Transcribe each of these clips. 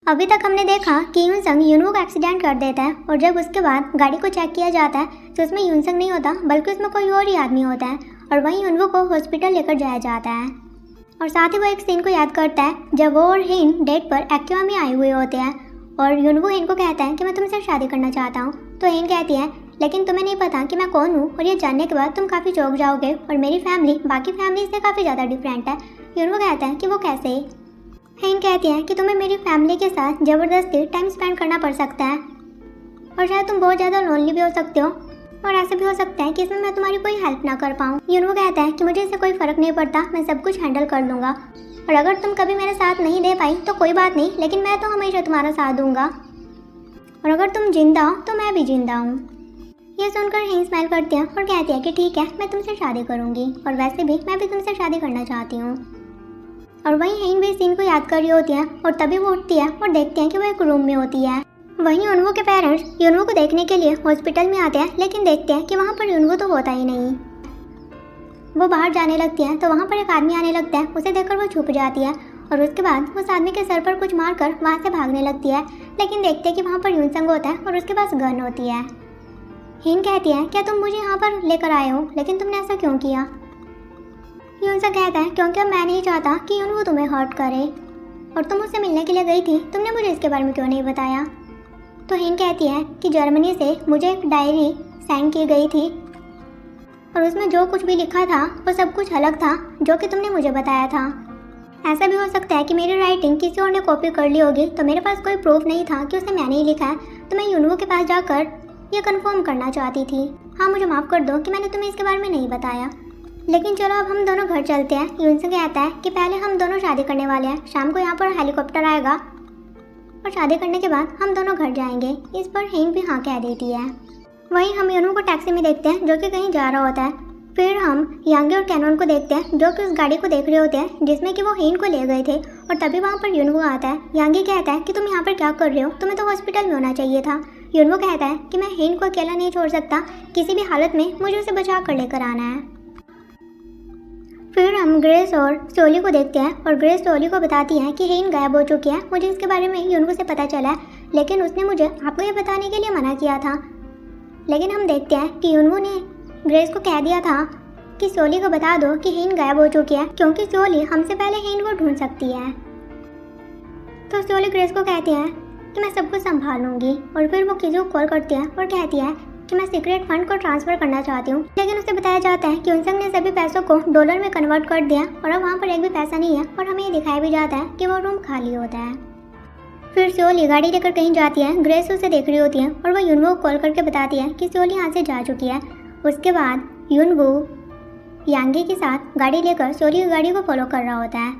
अभी तक हमने देखा कि यूनसंग यूनवू का एक्सीडेंट कर देता है और जब उसके बाद गाड़ी को चेक किया जाता है तो उसमें यूनसंग नहीं होता बल्कि उसमें कोई और ही आदमी होता है और वहीं यूनवू को हॉस्पिटल लेकर जाया जाता है। और साथ ही वो एक सीन को याद करता है जब वो और हिन डेट पर एक्टिवा में आए हुए होते हैं और यूनवू हिन को कहता है कि मैं तुमसे शादी करना चाहता हूँ। तो हिन कहती है लेकिन तुम्हें नहीं पता कि मैं कौन हूँ और ये जानने के बाद तुम काफ़ी चौंक जाओगे और मेरी फैमिली बाकी फैमिली से काफ़ी ज़्यादा डिफरेंट है। यूनवू कहता है कि वो कैसे। हिन कहती है कि तुम्हें मेरी फैमिली के साथ ज़बरदस्ती टाइम स्पेंड करना पड़ सकता है और शायद तुम बहुत ज़्यादा लोनली भी हो सकते हो और ऐसा भी हो सकता है कि इसमें मैं तुम्हारी कोई हेल्प ना कर पाऊँ। यूनवू कहता है कि मुझे इससे कोई फ़र्क नहीं पड़ता, मैं सब कुछ हैंडल कर लूँगा और अगर तुम कभी मेरा साथ नहीं दे पाई तो कोई बात नहीं, लेकिन मैं तो हमेशा तुम्हारा साथ दूंगा और अगर तुम जिंदा हो तो मैं भी जिंदा हूँ। ये सुनकर हिन स्माइल करती है और कहती है कि ठीक है, मैं तुमसे शादी करूँगी और वैसे भी मैं भी तुमसे शादी करना चाहती हूँ। और वहीं हिन भी सीन को याद कर रही होती है और तभी वो उठती है और देखते हैं कि वो एक रूम में होती है। वहीं यूनवू के पेरेंट्स यूनवू को देखने के लिए हॉस्पिटल में आते हैं लेकिन देखते हैं कि वहाँ पर यूनवू तो होता ही नहीं। वो बाहर जाने लगती है तो वहाँ पर एक आदमी आने लगता है, उसे देखकर वो छुप जाती है और उसके बाद उस आदमी के सर पर कुछ मारकर वहाँ से भागने लगती है लेकिन देखते हैं कि वहाँ पर यूनसंग होता है और उसके पास गन होती है। हिन कहती है क्या तुम मुझे यहाँ पर लेकर आए हो, लेकिन तुमने ऐसा क्यों किया। यूनसंग कहता है क्योंकि अब मैं नहीं चाहता कि यूनवू तुम्हें हर्ट करे और तुम उससे मिलने के लिए गई थी, तुमने मुझे इसके बारे में क्यों नहीं बताया। तो हिन कहती है कि जर्मनी से मुझे एक डायरी सेंड की गई थी और उसमें जो कुछ भी लिखा था वो सब कुछ अलग था जो कि तुमने मुझे बताया था। ऐसा भी हो सकता है कि मेरी राइटिंग किसी और ने कॉपी कर ली होगी, तो मेरे पास कोई प्रूफ नहीं था कि उसे मैंने ही लिखा है, तो मैं यूनवू के पास जाकर ये कंफर्म करना चाहती थी। हाँ, मुझे माफ़ कर दो कि मैंने तुम्हें इसके बारे में नहीं बताया, लेकिन चलो अब हम दोनों घर चलते हैं। यूनसंग कहता है कि पहले हम दोनों शादी करने वाले हैं, शाम को यहाँ पर हेलीकॉप्टर आएगा और शादी करने के बाद हम दोनों घर जाएंगे। इस पर हिन भी हाँ कह देती है। वहीं हम यूनवू को टैक्सी में देखते हैं जो कि कहीं जा रहा होता है। फिर हम यांगे और कैनन को देखते हैं जो कि उस गाड़ी को देख रहे होते हैं जिसमें कि वो हिन को ले गए थे और तभी वहाँ पर यूनवू आता है। यांगे कहता है कि तुम यहाँ पर क्या कर रहे हो, तुम्हें तो हॉस्पिटल में होना चाहिए था। यूनवू कहता है कि मैं हिन को अकेला नहीं छोड़ सकता, किसी भी हालत में मुझे उसे बचा कर लेकर आना है। फिर हम ग्रेस और सोली को देखते हैं और ग्रेस सोली को बताती है कि हिन गायब हो चुकी है, मुझे इसके बारे में यूनवू से पता चला है लेकिन उसने मुझे आपको ये बताने के लिए मना किया था। लेकिन हम देखते हैं कि यूनवू ने ग्रेस को कह दिया था कि सोली को बता दो कि हिन गायब हो चुकी है क्योंकि सोली हमसे पहले हिन को ढूंढ सकती है। तो सोली ग्रेस को कहती है कि मैं सब कुछ संभाल लूँगी और फिर वो किसी को कॉल करती है और कहती है कि मैं सीक्रेट फंड को ट्रांसफ़र करना चाहती हूँ, लेकिन उसे बताया जाता है कि यूनसंग ने सभी पैसों को डॉलर में कन्वर्ट कर दिया और अब वहाँ पर एक भी पैसा नहीं है और हमें ये दिखाया भी जाता है कि वो रूम खाली होता है। फिर सोली गाड़ी लेकर कहीं जाती है, ग्रेस उसे देख रही होती है और वह यूनवू को कॉल करके बताती है कि सोली यहाँ से जा चुकी है। उसके बाद यूनवू यांगे के साथ गाड़ी लेकर सोली की गाड़ी को फॉलो कर रहा होता है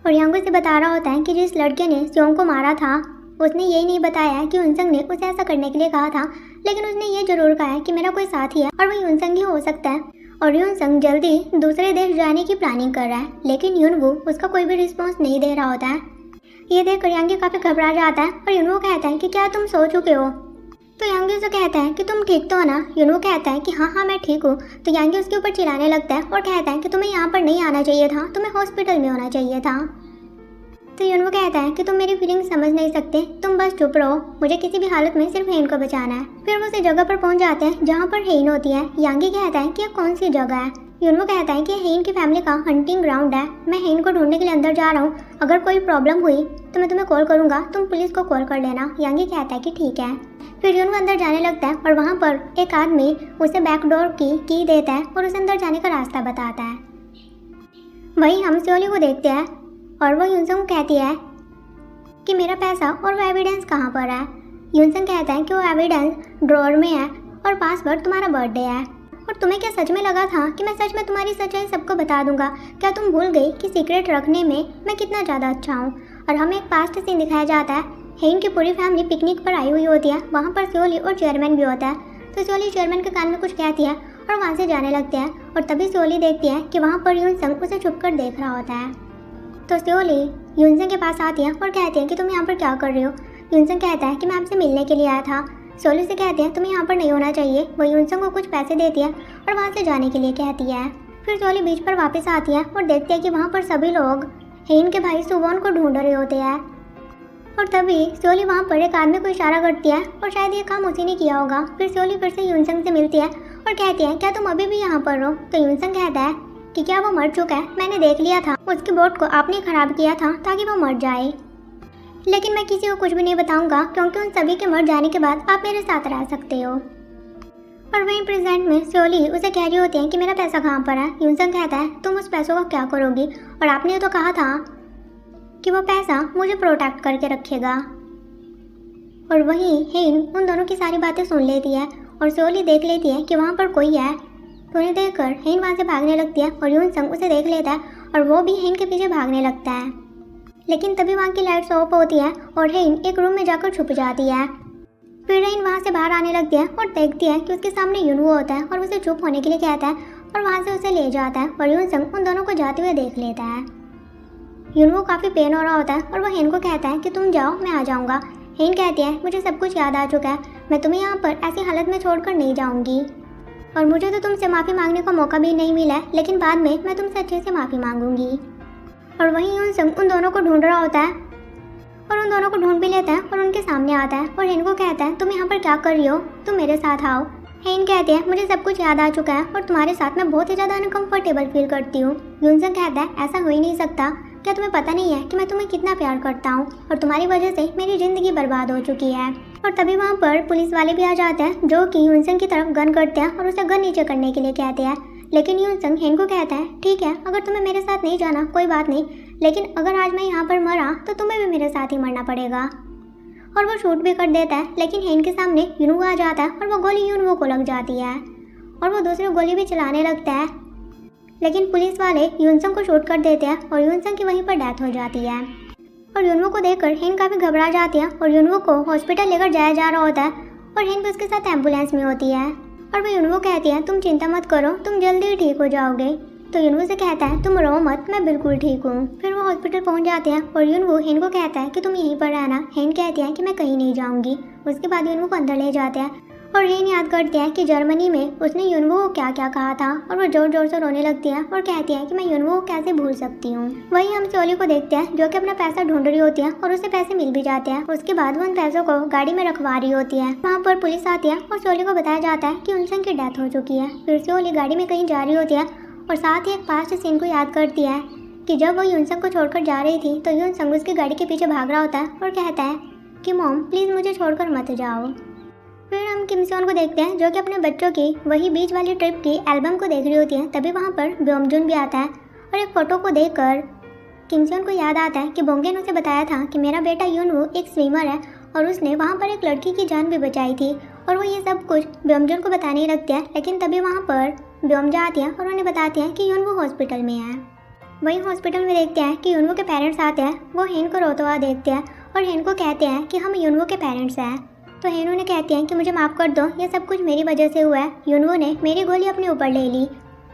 और यांगे से बता रहा होता है कि जिस लड़के ने सियोंग को मारा था उसने यही नहीं बताया कि यूनसंग ने उसे ऐसा करने के लिए कहा था, लेकिन उसने ये जरूर कहा है कि मेरा कोई साथी है और वह यूनसंग ही हो सकता है। और यूनसंग जल्दी दूसरे देश जाने की प्लानिंग कर रहा है, लेकिन यूनवू उसका कोई भी रिस्पॉन्स नहीं दे रहा होता है। ये देखकर यांगे काफ़ी घबरा जाता है और यूनवू कहता है कि क्या तुम सो चुके हो। तो यांगे उसे कहता है कि तुम ठीक तो हो ना। यूनवू कहता है कि हाँ मैं ठीक हूँ। तो यांगे उसके ऊपर चिल्लाने लगता है और कहता है कि तुम्हें यहाँ पर नहीं आना चाहिए था, तुम्हें हॉस्पिटल में होना चाहिए था। तो यूनवू कहता है कि तुम मेरी फीलिंग समझ नहीं सकते, तुम बस चुप रहो, मुझे किसी भी हालत में सिर्फ हेन को बचाना है। फिर वो उसी जगह पर पहुंच जाते हैं जहाँ पर हेन होती है। यांगे कहता है कि यह कौन सी जगह है। यूनवू कहता है कि हेन की फैमिली का हंटिंग ग्राउंड है, मैं हेन को ढूंढने के लिए अंदर जा रहा हूँ, अगर कोई प्रॉब्लम हुई तो मैं तुम्हें कॉल करूँगा, तुम पुलिस को कॉल कर लेना। यांगे कहता है कि ठीक है। फिर यूनवू अंदर जाने लगता है और वहाँ पर एक आदमी उसे बैकडोर की की देता है और उसे अंदर जाने का रास्ता बताता है। वहीं हम सोली को देखते हैं और वो यूनसंग को कहती है कि मेरा पैसा और वो एविडेंस कहाँ पर है। यूनसंग कहता है कि वो एविडेंस ड्रॉअर में है और पासवर्ड तुम्हारा बर्थडे है। और तुम्हें क्या सच में लगा था कि मैं सच में तुम्हारी सच्चाई सबको बता दूंगा? क्या तुम भूल गई कि सीक्रेट रखने में मैं कितना ज़्यादा अच्छा हूँ। और हमें एक पास्ट सीन दिखाया जाता है, हेन की पूरी फैमिली पिकनिक पर आई हुई होती है, वहाँ पर सोली और चेयरमैन भी होता है। तो सोली चेयरमैन के कान में कुछ कहती है और वहाँ से जाने लगते हैं और तभी सोली देखती है कि वहाँ पर यूनसंग उसे छुप कर देख रहा होता है। तो सोली यूनसंग के पास आती है और कहती है कि तुम यहाँ पर क्या कर रहे हो। यूनसंग कहता है कि मैं आपसे मिलने के लिए आया था। सोली से कहते हैं तुम्हें यहाँ पर नहीं होना चाहिए। वो यूनसंग को कुछ पैसे देती है और वहाँ से जाने के लिए कहती है। फिर सोली बीच पर वापस आती है और देखती है कि वहाँ पर सभी लोग हेन के भाई सुवॉन को ढूंढ रहे होते हैं और तभी सोली वहाँ पर एक आदमी को इशारा करती है और शायद ये काम उसी ने किया होगा। फिर सोली फिर से यूनसंग से मिलती है और कहती है क्या तुम अभी भी यहाँ पर हो? तो यूनसंग कहता है कि क्या वो मर चुका है? मैंने देख लिया था, उसकी बोट को आपने खराब किया था ताकि वो मर जाए, लेकिन मैं किसी को कुछ भी नहीं बताऊंगा क्योंकि उन सभी के मर जाने के बाद आप मेरे साथ रह सकते हो। और वहीं प्रेजेंट में सोली उसे कह रही होती है कि मेरा पैसा कहाँ पर है? यूनसंग कहता है तुम उस पैसों का क्या करोगी? और आपने तो कहा था कि वो पैसा मुझे प्रोटेक्ट करके रखेगा। और वहीं हेन उन दोनों की सारी बातें सुन लेती है और सोली देख लेती है कि वहाँ पर कोई है। तो उन्हें देखकर हेन वहाँ से भागने लगती है और यूनसंग उसे देख लेता है और वो भी हेन के पीछे भागने लगता है। लेकिन तभी वहाँ की लाइट्स ऑफ होती है और हेन एक रूम में जाकर छुप जाती है। फिर हेन वहाँ से बाहर आने लगती है और देखती है कि उसके सामने यूनवो होता है और उसे चुप होने के लिए कहता है और वहाँ से उसे ले जाता है। और यूनसंग उन दोनों को जाते हुए देख लेता है। यूनवो काफ़ी पेन हो रहा होता है और वो हेन को कहता है कि तुम जाओ, मैं आ जाऊँगा। हेन कहती है मुझे सब कुछ याद आ चुका है, मैं तुम्हें यहाँ पर ऐसी हालत में छोड़कर नहीं जाऊँगी और मुझे तो तुमसे माफ़ी मांगने का मौका भी नहीं मिला, लेकिन बाद में मैं तुमसे अच्छे से माफ़ी मांगूंगी। और वहीं यूनसंग उन दोनों को ढूंढ रहा होता है और उन दोनों को ढूंढ भी लेता है और उनके सामने आता है और हेन को कहता है तुम यहाँ पर क्या कर रही हो? तुम मेरे साथ आओ। हेन कहते हैं मुझे सब कुछ याद आ चुका है और तुम्हारे साथ मैं बहुत ही ज़्यादा अनकंफर्टेबल फील करती हूँ। यूनसंग कहता है ऐसा हो ही नहीं सकता, क्या तुम्हें पता नहीं है कि मैं तुम्हें कितना प्यार करता हूँ और तुम्हारी वजह से मेरी ज़िंदगी बर्बाद हो चुकी है। और तभी वहाँ पर पुलिस वाले भी आ जाते हैं जो कि यूनसंग की तरफ गन करते हैं और उसे गन नीचे करने के लिए कहते हैं। लेकिन यूनसंग हेन को कहता है ठीक है, अगर तुम्हें मेरे साथ नहीं जाना कोई बात नहीं, लेकिन अगर आज मैं यहाँ पर मरा तो तुम्हें भी मेरे साथ ही मरना पड़ेगा। और वो शूट भी कर देता है, लेकिन हेन के सामने यूनवो आ जाता है और वो गोली यूनवो को लग जाती है और वो दूसरी गोली भी चलाने लगता है। लेकिन पुलिस वाले यूनसंग को शूट कर देते हैं और यूनसंग की वहीं पर डेथ हो जाती है। और यूनवो को देखकर हेन काफ़ी घबरा जाती है और यूनवो को हॉस्पिटल लेकर जाया जा रहा होता है और हेन भी उसके साथ एम्बुलेंस में होती है। और वो यूनवो कहती है तुम चिंता मत करो, तुम जल्दी ही ठीक हो जाओगे। तो यूनवो से कहता है तुम रो मत, मैं बिल्कुल ठीक हूँ। फिर वो हॉस्पिटल पहुँच जाते हैं और यूनवो हेन को कहता है कि तुम यहीं पर रहना। हेन कहती है कि मैं कहीं नहीं जाऊँगी। उसके बाद यूनवो को अंदर ले जाते हैं और हेन याद करते हैं कि जर्मनी में उसने यूनवो को क्या क्या कहा था और वो जोर जोर से रोने लगती है और कहती है कि मैं यूनवो को कैसे भूल सकती हूँ। वहीं हम सोली को देखते हैं जो कि अपना पैसा ढूंढ रही होती है और उसे पैसे मिल भी जाते हैं। उसके बाद वो उन पैसों को गाड़ी में रखवा रही होती है। वहाँ पर पुलिस आती है और सोली को बताया जाता है कि यूनसंग की डेथ हो चुकी है। फिर सोली गाड़ी में कहीं जा रही होती है और साथ ही एक पास्ट सीन को याद करती है कि जब वो यूनसंग को छोड़कर जा रही थी तो यूनसंग उसकी गाड़ी के पीछे भाग रहा होता है और कहता है कि मॉम प्लीज़ मुझे छोड़कर मत जाओ। फिर हम किम सेओन को देखते हैं जो कि अपने बच्चों की वही बीच वाली ट्रिप की एल्बम को देख रही होती है। तभी वहाँ पर ब्योमजुन भी आता है और एक फ़ोटो को देखकर किम सेओन को याद आता है कि बोंगे ने उसे बताया था कि मेरा बेटा यूनवो एक स्विमर है और उसने वहाँ पर एक लड़की की जान भी बचाई थी। और वो ये सब कुछ ब्योमजुन को बताने ही लगती है। लेकिन तभी वहाँ पर ब्योमजा आती है और उन्हें बताती है कि यूनवो हॉस्पिटल में है। वहीं हॉस्पिटल में देखते हैं कि यूनवो के पेरेंट्स आते हैं। वो हेन को रोता हुआ देखते हैं और हेन को कहते हैं कि हम यूनवो के पेरेंट्स हैं। तो हेन उन्हें कहते हैं कि मुझे माफ़ कर दो, ये सब कुछ मेरी वजह से हुआ है, यूनवो ने मेरी गोली अपने ऊपर ले ली।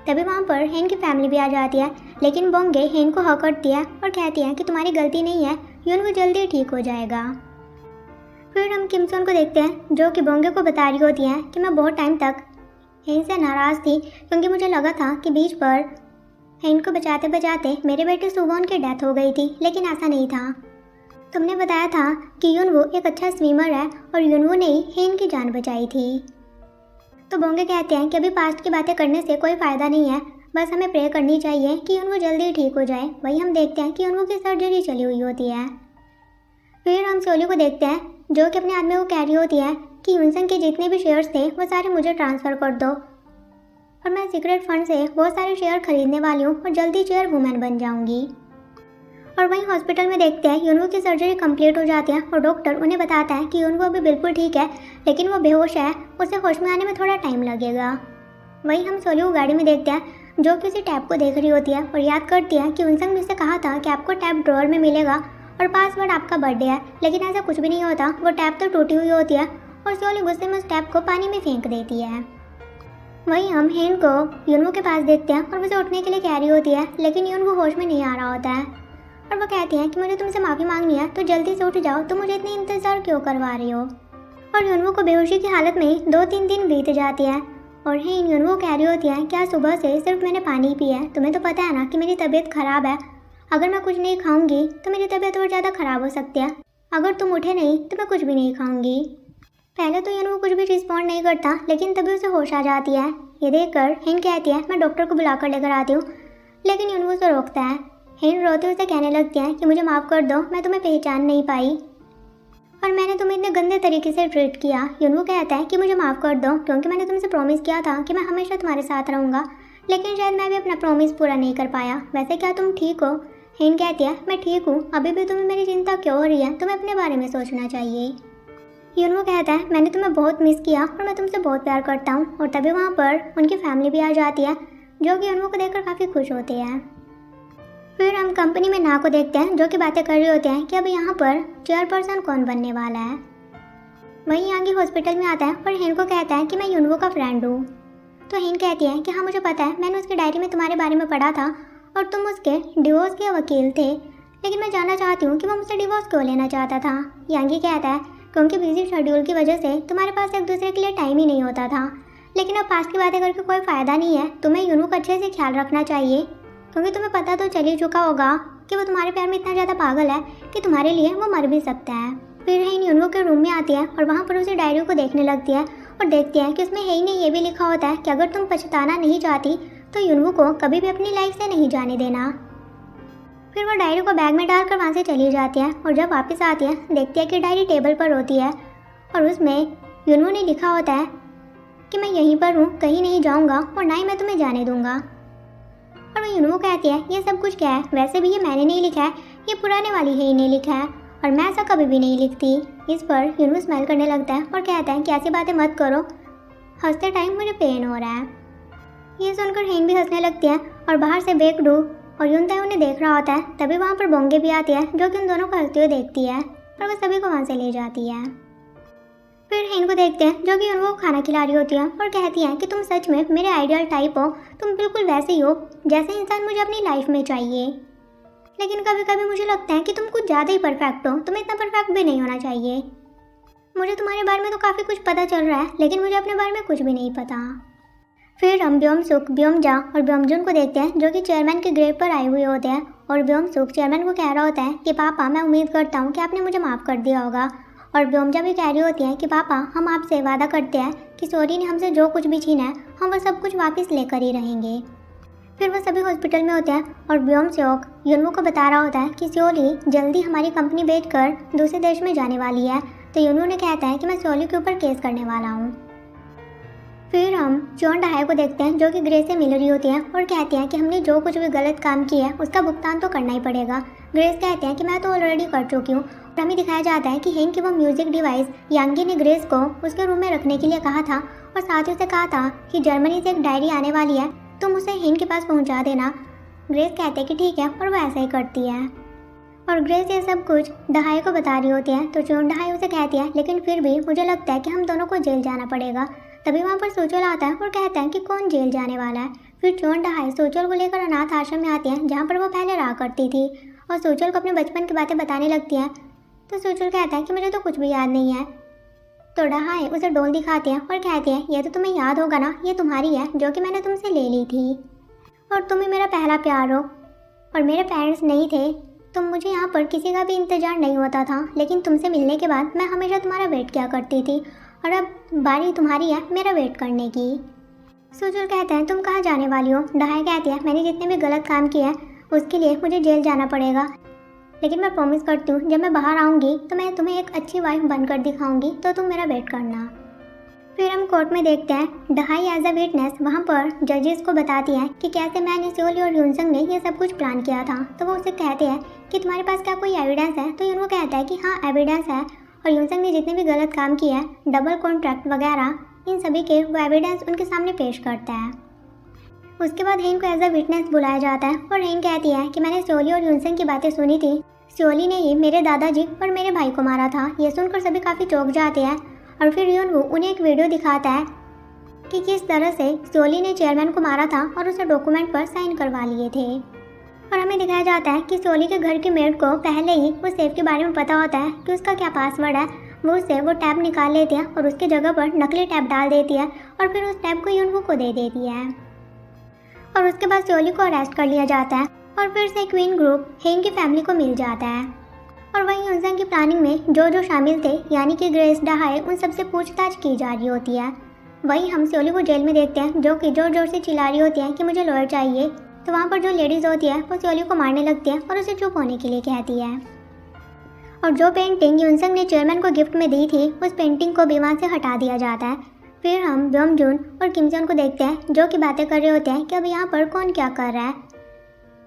तभी वहाँ पर हेन की फैमिली भी आ जाती है। लेकिन बोंगे हेन को हक करती है और कहती है कि तुम्हारी गलती नहीं है, यूनवो जल्दी ठीक हो जाएगा। फिर हम किम सेओन को देखते हैं जो कि बोंगे को बता रही होती है कि मैं बहुत टाइम तक हेन से नाराज़ थी क्योंकि मुझे लगा था कि बीच पर हेन को बचाते बचाते मेरे बेटे सुवॉन की डेथ हो गई थी, लेकिन ऐसा नहीं था। तुमने बताया था कि यूनवो एक अच्छा स्विमर है और यूनवो ने ही हेन की जान बचाई थी। तो बोंगे कहते हैं कि अभी पास्ट की बातें करने से कोई फ़ायदा नहीं है, बस हमें प्रे करनी चाहिए कि यूनवो जल्दी ठीक हो जाए। वहीं हम देखते हैं कि यूनवो की सर्जरी चली हुई होती है। फिर हम सोली को देखते हैं जो कि अपने आदमी को कह रही होती है कि यूनसंग के जितने भी शेयर्स थे वो सारे मुझे ट्रांसफ़र कर दो और मैं सीक्रेट फंड से बहुत सारे शेयर खरीदने वाली हूँ और जल्दी चेयर वुमेन बन जाऊँगी। और वहीं हॉस्पिटल में देखते हैं यूनवो की सर्जरी कंप्लीट हो जाती है और डॉक्टर उन्हें बताता है कि यूनवो अभी बिल्कुल ठीक है, लेकिन वो बेहोश है, उसे होश में आने में थोड़ा टाइम लगेगा। वहीं हम सोली को गाड़ी में देखते हैं जो कि उसी टैब को देख रही होती है और याद करती है कि यूनसंग ने उससे कहा था कि आपको टैब ड्रॉअर में मिलेगा और पासवर्ड आपका बर्थडे है, लेकिन ऐसा कुछ भी नहीं होता। वो टैब तो टूटी हुई होती है और सोली गुस्से में उस टैब को पानी में फेंक देती है। वहीं हम हेन को यूनवो के पास देखते हैं और उसे उठने के लिए कह रही होती है, लेकिन यूनवो होश में नहीं आ रहा होता है और वो कहती है कि मुझे तुमसे माफ़ी मांगनी है, तो जल्दी से उठ जाओ, तुम मुझे इतने इंतज़ार क्यों करवा रही हो। और यूनवो को बेहोशी की हालत में 2-3 दिन बीत जाती है और हेन यूनवो कह रही होती है कि आज सुबह से सिर्फ मैंने पानी पिया है, तुम्हें तो पता है ना कि मेरी तबीयत ख़राब है, अगर मैं कुछ नहीं खाऊंगी तो मेरी तबीयत और ज़्यादा ख़राब हो सकती है, अगर तुम उठे नहीं तो मैं कुछ भी नहीं खाऊंगी। पहले तो यूनवू कुछ भी रिस्पॉन्ड नहीं करता, लेकिन तभी उसे होश आ जाती है। ये देखकर हिन कहती है मैं डॉक्टर को बुलाकर लेकर आती हूँ, लेकिन यूनवू उसे रोकता है। हिन रोते उसे कहने लगती है कि मुझे माफ़ कर दो, मैं तुम्हें पहचान नहीं पाई और मैंने तुम्हें इतने गंदे तरीके से ट्रीट किया। यूनवू कहता है कि मुझे माफ़ कर दो क्योंकि मैंने तुमसे प्रॉमिस किया था कि मैं हमेशा तुम्हारे साथ रहूँगा, लेकिन शायद मैं भी अपना प्रॉमिस पूरा नहीं कर पाया। वैसे क्या तुम ठीक हो? हिन कहती है मैं ठीक हूँ, अभी भी तुम्हें मेरी चिंता क्यों हो रही है? तुम्हें अपने बारे में सोचना चाहिए। यूनवू कहता है मैंने तुम्हें बहुत मिस किया और मैं तुमसे बहुत प्यार करता हूँ। और तभी वहाँ पर उनकी फैमिली भी आ जाती है, जो कि यूनवू को देखकर काफ़ी खुश होती है। फिर हम कंपनी में ना को देखते हैं, जो कि बातें कर रहे होते हैं कि अब यहाँ पर चेयरपर्सन कौन बनने वाला है। वहीं यांगी हॉस्पिटल में आता है और हिन को कहता है कि मैं यूनवू का फ्रेंड हूँ। तो हिन कहती है कि हाँ मुझे पता है, मैंने उसकी डायरी में तुम्हारे बारे में पढ़ा था और तुम उसके डिवोर्स के वकील थे, लेकिन मैं जानना चाहती हूँ कि वो मुझसे डिवोर्स क्यों लेना चाहता था। यांगी कहता है क्योंकि बिजी शेड्यूल की वजह से तुम्हारे पास एक दूसरे के लिए टाइम ही नहीं होता था, लेकिन अब पास्ट की बातें करके कोई फ़ायदा नहीं है। तुम्हें यूनवू का अच्छे से ख्याल रखना चाहिए, क्योंकि तुम्हें पता तो चल ही चुका होगा कि वो तुम्हारे प्यार में इतना ज़्यादा पागल है कि तुम्हारे लिए वो मर भी सकता है। फिर हिन यूनवू के रूम में आती है और वहाँ पर उसी डायरी को देखने लगती है और देखती है कि उसमें है ही नहीं ये भी लिखा होता है कि अगर तुम पछताना नहीं चाहती तो यूनवू को कभी भी अपनी लाइफ से नहीं जाने देना। फिर वो डायरी को बैग में डालकर वहाँ से चली जाती है और जब वापस आती है देखती है कि डायरी टेबल पर होती है और उसमें यूनवू ने लिखा होता है कि मैं यहीं पर हूँ, कहीं नहीं जाऊँगा और ना ही मैं तुम्हें जाने दूँगा। और वो यूनवू कहती है ये सब कुछ क्या है? वैसे भी ये मैंने नहीं लिखा है, ये पुराने वाली है ही नहीं लिखा है और मैं ऐसा कभी भी नहीं लिखती। इस पर यूनवू स्माइल करने लगता है और कहता है कि ऐसी बातें मत करो, हंसते टाइम मुझे पेन हो रहा है। ये सुनकर हिन भी हंसने लगती है और बाहर से बेकडू और यूनताई उन्हें देख रहा होता है। तभी वहाँ पर बोंगे भी आती है, जो कि उन दोनों को हंसते हुए देखती है और वो सभी को वहाँ से ले जाती है। फिर हिन को देखते हैं, जो कि उनको खाना खिला रही होती है और कहती है कि तुम सच में मेरे आइडियल टाइप हो, तुम बिल्कुल वैसे ही हो जैसे इंसान मुझे अपनी लाइफ में चाहिए। लेकिन कभी कभी मुझे लगता है कि तुम कुछ ज़्यादा ही परफेक्ट हो, तुम्हें इतना परफेक्ट भी नहीं होना चाहिए। मुझे तुम्हारे बारे में तो काफ़ी कुछ पता चल रहा है, लेकिन मुझे अपने बारे में कुछ भी नहीं पता। फिर हम ब्योम सुक, ब्योम जा और ब्योमजुन को देखते हैं, जो कि चेयरमैन के ग्रेव पर आए हुए होते हैं। और ब्योम सुक चेयरमैन को कह रहा होता है कि पापा मैं उम्मीद करता हूँ कि आपने मुझे माफ़ कर दिया होगा। और ब्योमजा भी कह रही होती है कि पापा हम आपसे वादा करते हैं कि सोरी ने हमसे जो कुछ भी छीना है हम वो सब कुछ वापस लेकर ही रहेंगे। फिर वो सभी हॉस्पिटल में होते हैं और ब्योम सेओक यूनवू को बता रहा होता है कि सोली जल्दी हमारी कंपनी बेचकर दूसरे देश में जाने वाली है। तो यूनवू ने कहता है कि मैं सोली के ऊपर केस करने वाला हूँ। फिर हम चोन डहाई को देखते हैं, जो कि ग्रेस से मिल रही होती है और कहती हैं कि हमने जो कुछ भी गलत काम किया है उसका भुगतान तो करना ही पड़ेगा। ग्रेस कहते हैं कि मैं तो ऑलरेडी कर चुकी हूँ। और हमें दिखाया जाता है कि हिन की वो म्यूजिक डिवाइस यांगी ने ग्रेस को उसके रूम में रखने के लिए कहा था और साथ ही उसे कहा था कि जर्मनी से एक डायरी आने वाली है, तुम उसे हिन के पास पहुँचा देना। ग्रेस कहते हैं कि ठीक है और वो ऐसा ही करती है। और ग्रेस ये सब कुछ डहाई को बता रही होती है। तो चोन डहाई उसे कहती है लेकिन फिर भी मुझे लगता है कि हम दोनों को जेल जाना पड़ेगा। तभी वहाँ पर सोचल आता है और कहता है कि कौन जेल जाने वाला है। फिर चोन डहाई सोचल को लेकर अनाथ आश्रम में आती है, जहाँ पर वो पहले रहा करती थी और सोचल को अपने बचपन की बातें बताने लगती है। तो सोचल कहता है कि मुझे तो कुछ भी याद नहीं है। तो डहाई उसे डोल दिखाती है और कहती है ये तो तुम्हें याद होगा ना, ये तुम्हारी है जो कि मैंने तुमसे ले ली थी और तुम ही मेरा पहला प्यार हो। और मेरे पेरेंट्स नहीं थे तो मुझे यहाँ पर किसी का भी इंतज़ार नहीं होता था, लेकिन तुमसे मिलने के बाद मैं हमेशा तुम्हारा वेट किया करती थी और अब बारी तुम्हारी है मेरा वेट करने की। सोचल कहता है तुम कहाँ जाने वाली हो। डहाई कहती है मैंने जितने भी गलत काम किए हैं उसके लिए मुझे जेल जाना पड़ेगा, लेकिन मैं प्रॉमिस करती हूँ जब मैं बाहर आऊँगी तो मैं तुम्हें एक अच्छी वाइफ बनकर दिखाऊँगी, तो तुम मेरा वेट करना। फिर हम कोर्ट में देखते हैं डहाई एज अ विटनेस वहाँ पर जजेस को बताती है कि कैसे मैंने सोली और यूनसंग ने ये सब कुछ प्लान किया था। तो वो उसे कहते हैं कि तुम्हारे पास क्या कोई एविडेंस है। तो यूनवू कहता है कि हाँ एविडेंस है और यूनसंग ने जितने भी गलत काम किए हैं, डबल कॉन्ट्रैक्ट वगैरह, इन सभी के वो एविडेंस उनके सामने पेश करता है। उसके बाद हेन को एज अ विटनेस बुलाया जाता है और हेन कहती है कि मैंने सोली और यूनसंग की बातें सुनी थी, सोली ने ही मेरे दादाजी और मेरे भाई को मारा था। ये सुनकर सभी काफ़ी चौंक जाते हैं और फिर यूनवू उन्हें एक वीडियो दिखाता है कि किस तरह से सोली ने चेयरमैन को मारा था और उसे डॉक्यूमेंट पर साइन करवा लिए थे। और हमें दिखाया जाता है कि सोली के घर की मेड को पहले ही उस सेफ के बारे में पता होता है कि उसका क्या पासवर्ड है। वो उससे वो टैब निकाल लेती है और उसकी जगह पर नकली टैब डाल देती है और फिर उस टैब को यूनवू को दे देती है। और उसके बाद सोली को अरेस्ट कर लिया जाता है और फिर से क्वीन ग्रुप हेन की फैमिली को मिल जाता है। और वहीं यूनसंग की प्लानिंग में जो शामिल थे यानी कि ग्रेस, डहाई, उन सबसे पूछताछ की जा रही होती है। वहीं हम सोली को जेल में देखते हैं जो कि जोर जोर से चिल्ला रही होती है कि मुझे लॉयर चाहिए। तो वहाँ पर जो लेडीज़ होती है वो सोली को मारने लगती है और उसे चुप होने के लिए कहती है। और जो पेंटिंग यूनसंग ने चेयरमैन को गिफ्ट में दी थी उस पेंटिंग को भी वहाँ से हटा दिया जाता है। फिर हम ब्योमजून और किमजोन को देखते हैं जो कि बातें कर रहे होते हैं कि अब यहाँ पर कौन क्या कर रहा है।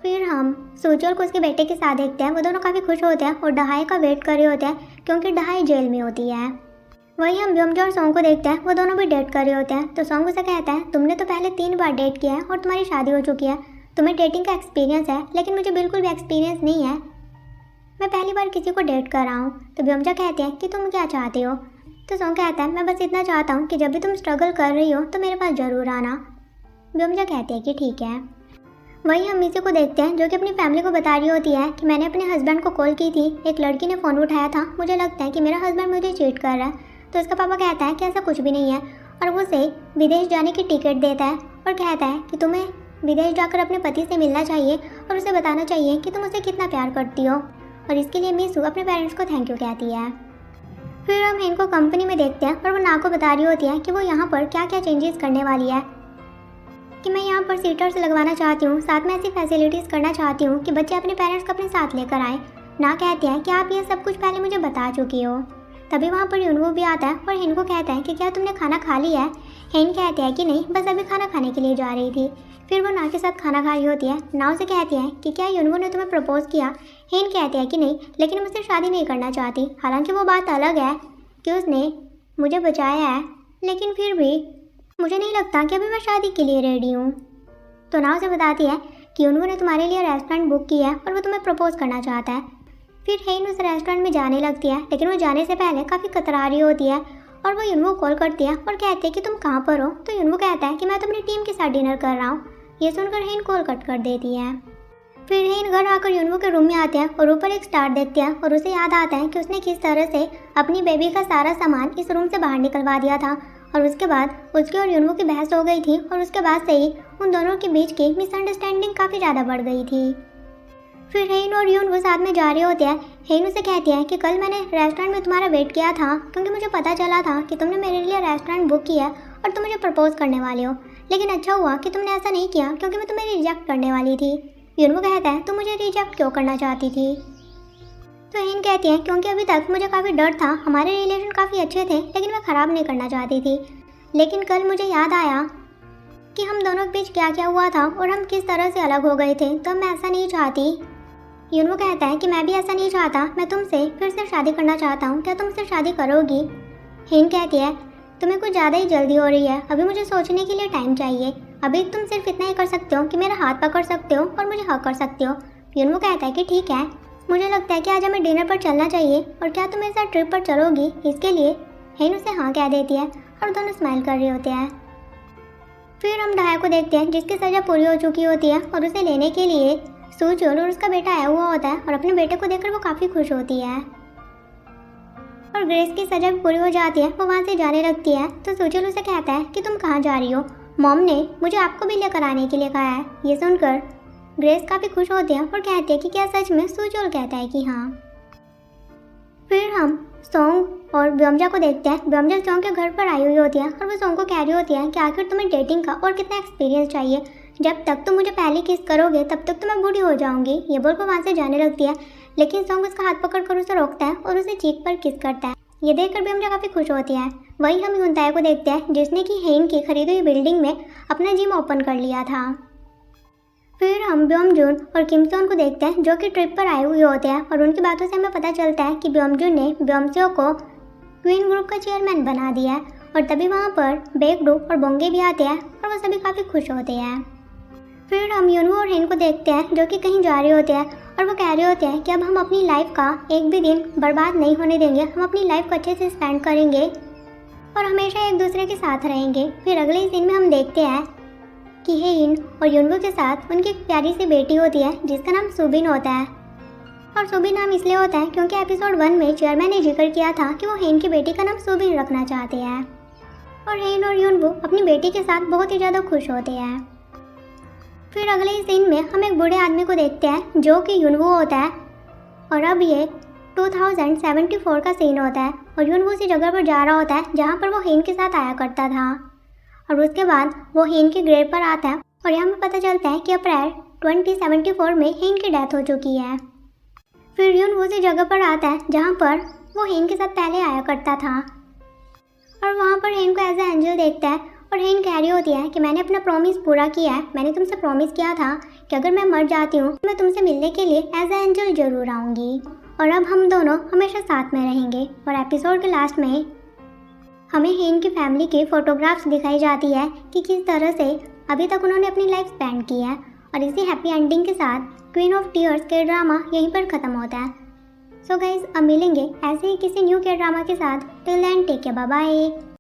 फिर हम सूचोल को उसके बेटे के साथ देखते हैं। वो दोनों काफ़ी खुश होते हैं और डहाई का वेट कर रहे होते हैं क्योंकि डहाई जेल में होती है। वहीं हम ब्योमजो और सोंग को देखते हैं। वो दोनों भी डेट कर रहे होते हैं। तो सोंग उसे कहता है तुमने तो पहले 3 बार डेट किया है और तुम्हारी शादी हो चुकी है, तुम्हें डेटिंग का एक्सपीरियंस है, लेकिन मुझे बिल्कुल भी एक्सपीरियंस नहीं है, मैं पहली बार किसी को डेट कर रहा हूँ। तो ब्योमजा कहते हैं कि तुम क्या चाहते हो। तो सोंग कहता है मैं बस इतना चाहता हूँ कि जब भी तुम स्ट्रगल कर रही हो तो मेरे पास ज़रूर आना। ब्योमजा कहते हैं कि ठीक है। वहीं हम मिसी को देखते हैं जो कि अपनी फैमिली को बता रही होती है कि मैंने अपने हस्बैंड को कॉल की थी, एक लड़की ने फ़ोन उठाया था, मुझे लगता है कि मेरा हस्बैंड मुझे चीट कर रहा है। तो उसका पापा कहता है कि ऐसा कुछ भी नहीं है और वो उसे विदेश जाने की टिकट देता है और कहता है कि तुम्हें विदेश जाकर अपने पति से मिलना चाहिए और उसे बताना चाहिए कि तुम उसे कितना प्यार करती हो। और इसके लिए मिसू अपने पेरेंट्स को थैंक यू कहती है। फिर हम इनको कंपनी में देखते हैं और वो ना को बता रही होती है कि वो यहाँ पर क्या क्या चेंजेस करने वाली है, कि मैं यहाँ पर सीटर्स लगवाना चाहती हूँ, साथ में ऐसी फैसिलिटीज़ करना चाहती हूँ कि बच्चे अपने पेरेंट्स को अपने साथ लेकर आए। ना कहते हैं कि आप ये सब कुछ पहले मुझे बता चुकी हो। तभी वहाँ पर यूनवू भी आता है और हिन को कहता है कि क्या तुमने खाना खा लिया है। हिन कहते हैं कि नहीं, बस अभी खाना खाने के लिए जा रही थी। फिर वो ना के साथ खाना खा रही होती है। ना उसे कहती है कि क्या यूनवू ने तुम्हें प्रपोज किया। हिन कहते हैं कि नहीं, लेकिन मुझसे शादी नहीं करना चाहती। हालांकि वो बात अलग है कि उसने मुझे बचाया है, लेकिन फिर भी मुझे नहीं लगता कि अभी मैं शादी के लिए रेडी हूँ। तो ना उसे बताती है कि यूनवू ने तुम्हारे लिए रेस्टोरेंट बुक किया है और वो तुम्हें प्रपोज करना चाहता है। फिर हिन उस रेस्टोरेंट में जाने लगती है, लेकिन वो जाने से पहले काफ़ी कतरा रही होती है और वो यूनवू कॉल करती है और कहते हैं कि तुम कहाँ पर हो। तो यूनवू कहता है कि मैं तो अपनी टीम के साथ डिनर कर रहा हूँ। ये सुनकर हिन कॉल कट कर देती है। फिर हिन घर आकर यूनवू के रूम में आते हैं और ऊपर एक स्टार देखते हैं और उसे याद आता है कि उसने किस तरह से अपनी बेबी का सारा सामान इस रूम से बाहर निकलवा दिया था। और उसके बाद उसकी और यूनवू की बहस हो गई थी और उसके बाद से ही उन दोनों के बीच की मिसअंडरस्टैंडिंग काफ़ी ज़्यादा बढ़ गई थी। फिर हिन और यूनवू साथ में जा रहे होते हैं। हिन उसे कहती है कि कल मैंने रेस्टोरेंट में तुम्हारा वेट किया था क्योंकि मुझे पता चला था कि तुमने मेरे लिए रेस्टोरेंट बुक किया और तुम मुझे प्रपोज करने वाले हो, लेकिन अच्छा हुआ कि तुमने ऐसा नहीं किया क्योंकि मैं तुम्हें रिजेक्ट करने वाली थी। यूनवू कहता है तुम मुझे रिजेक्ट क्यों करना चाहती थी। तो हिन कहती है क्योंकि अभी तक मुझे काफ़ी डर था, हमारे रिलेशन काफ़ी अच्छे थे, लेकिन मैं ख़राब नहीं करना चाहती थी। लेकिन कल मुझे याद आया कि हम दोनों के बीच क्या क्या हुआ था और हम किस तरह से अलग हो गए थे, तो मैं ऐसा नहीं चाहती। यूनवू कहता है कि मैं भी ऐसा नहीं चाहता, मैं तुमसे फिर से शादी करना चाहता हूँ, क्या तुम मुझसे शादी करोगी। हिन कहती है तुम्हें कुछ ज़्यादा ही जल्दी हो रही है, अभी मुझे सोचने के लिए टाइम चाहिए, अभी तुम सिर्फ इतना ही कर सकते हो कि मेरा हाथ पकड़ सकते हो और मुझे हक कर सकते हो। यूनवू कहता है कि ठीक है, मुझे लगता है कि आज हमें डिनर पर चलना चाहिए और क्या तुम मेरे साथ ट्रिप पर चलोगी। इसके लिए हिन उसे हाँ कह देती है और दोनों स्माइल कर रहे होते हैं। फिर हम डहाई को देखते हैं जिसकी सज़ा पूरी हो चुकी होती है और उसे लेने के लिए सूचोल और उसका बेटा आया हुआ होता है और अपने बेटे को देखकर वो काफ़ी खुश होती है। और ग्रेस की सज़ा भी पूरी हो जाती है, वो वहाँ से जाने लगती है। तो सूचोल उसे कहता है कि तुम कहाँ जा रही हो, मॉम ने मुझे आपको भी लेकर आने के लिए कहा है। ये सुनकर ग्रेस काफ़ी खुश होती है और कहती है कि क्या सच में। सूचोल कहता है कि हाँ। फिर हम सोंग और ब्योमजा को देखते हैं। ब्योमजा सोंग के घर पर आई हुई होती है और वो सोंग को कह रही होती है कि आखिर तुम्हें डेटिंग का और कितना एक्सपीरियंस चाहिए, जब तक तुम मुझे पहले किस करोगे तब तक तो मैं बूढ़ी हो जाऊंगी। ये बोल को वहाँ से जाने लगती है, लेकिन सोंग उसका हाथ पकड़कर उसे रोकता है और उसे चीख पर किस करता है। ये देखकर ब्योमजा काफ़ी खुश होती है। वहीं हम यूनताई को देखते हैं जिसने कि हिन की खरीदी हुई बिल्डिंग में अपना जिम ओपन कर लिया था। फिर हम ब्योमजून और किमसोन को देखते हैं जो कि ट्रिप पर आए हुए होते हैं और उनकी बातों से हमें पता चलता है कि ब्योमजून ने ब्योमसेओ को क्वीन ग्रुप का चेयरमैन बना दिया है। और तभी वहाँ पर बेगडू और बोंगे भी आते हैं और वो सभी काफ़ी खुश होते हैं। फिर हम यूनवू और हिन को देखते हैं जो कि कहीं जा रहे होते हैं और वो कह रहे होते हैं कि अब हम अपनी लाइफ का एक भी दिन बर्बाद नहीं होने देंगे, हम अपनी लाइफ को अच्छे से स्पेंड करेंगे और हमेशा एक दूसरे के साथ रहेंगे। फिर अगले सीन में हम देखते हैं कि हिन और यूनवू के साथ उनकी एक प्यारी सी बेटी होती है जिसका नाम सुबिन होता है। और सुबिन नाम इसलिए होता है क्योंकि एपिसोड 1 में चेयरमैन ने जिक्र किया था कि वो हिन की बेटी का नाम सुबिन रखना चाहते हैं। और हिन और यूनवू अपनी बेटी के साथ बहुत ही ज़्यादा खुश होते हैं। फिर अगले ही सीन में हम एक बूढ़े आदमी को देखते हैं जो कि यूनवू होता है और अब ये 2074 का सीन होता है और यून वो उसी जगह पर जा रहा होता है जहाँ पर वो हेन के साथ आया करता था। और उसके बाद वो हेन के ग्रेव पर आता है और यहाँ पर पता चलता है कि अप्रैल 2074 में हेन की डेथ हो चुकी है। फिर यून वो उसी जगह पर आता है जहाँ पर वो हेन के साथ पहले आया करता था और वहाँ पर हेन को एज ए एंजल देखता है और हेन कह रही होती है कि मैंने अपना प्रॉमिस पूरा किया है। मैंने तुमसे प्रॉमिस किया था कि अगर मैं मर जाती हूँ तो मैं तुमसे मिलने के लिए एज ए एंजल जरूर आऊँगी और अब हम दोनों हमेशा साथ में रहेंगे। और एपिसोड के लास्ट में हमें हेन की फैमिली के फोटोग्राफ्स दिखाई जाती है कि किस तरह से अभी तक उन्होंने अपनी लाइफ स्पेंड की है। और इसी हैप्पी एंडिंग के साथ क्वीन ऑफ टीयर्स के ड्रामा यहीं पर ख़त्म होता है। सो गाइज अब मिलेंगे ऐसे ही किसी न्यू के ड्रामा के साथ। Till then take care, bye bye.